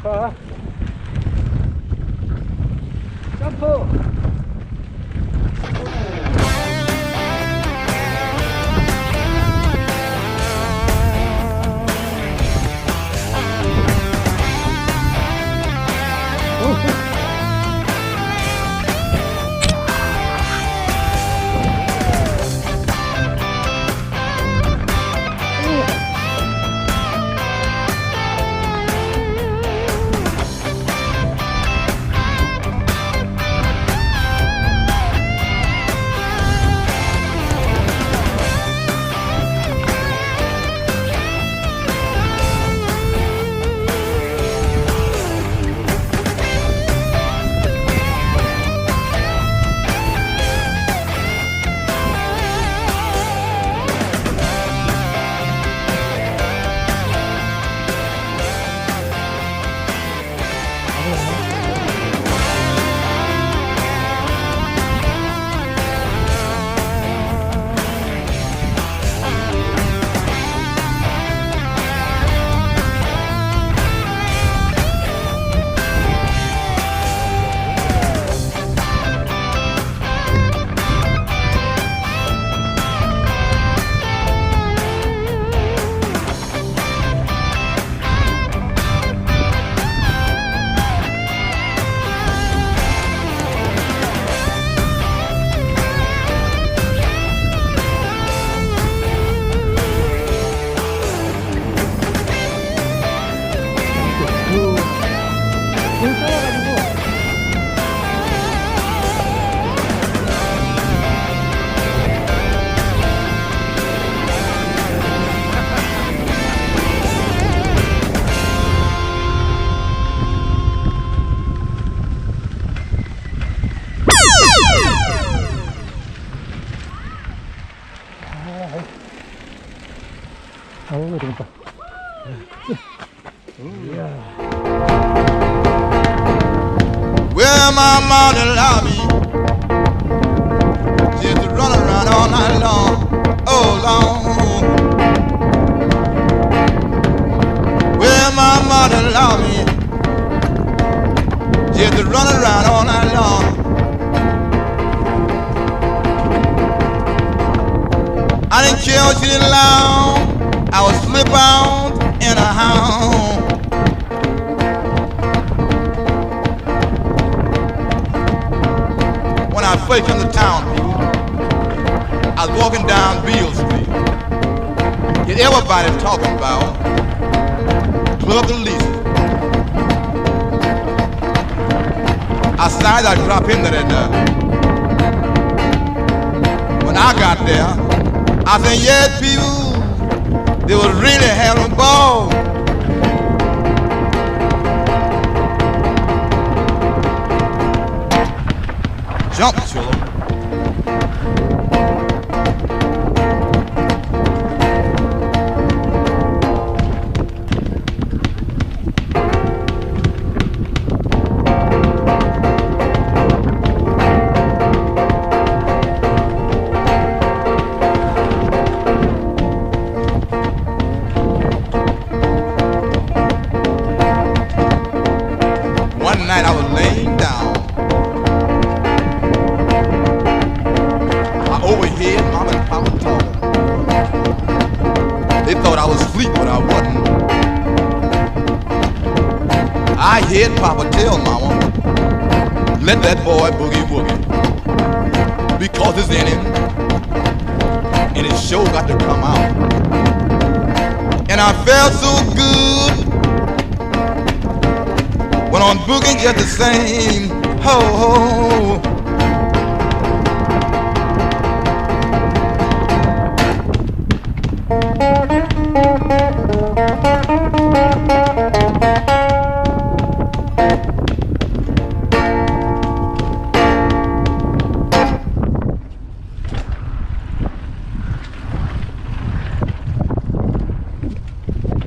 자, 점프. 아우, 재밌다. Well, my mother love me. She used to run around all night long, oh long. Well, my mother love me. She used to run around all night long. I didn't care what she did long. I would slip out in a hound. When I first came to town, people, I was walking down Beale Street. Yet everybody's talking about Club the Least. I decided I'd drop into that there. When I got there, I said, yes, people, they was really having a ball. Jump, children. One night I was laying down. I overheard Mama and Papa talking. They thought I was asleep, but I wasn't. I heard Papa tell Mama, let that boy boogie woogie, because it's in him, and his show got to come out. And I felt so good when on boogie just the same. Ho, ho.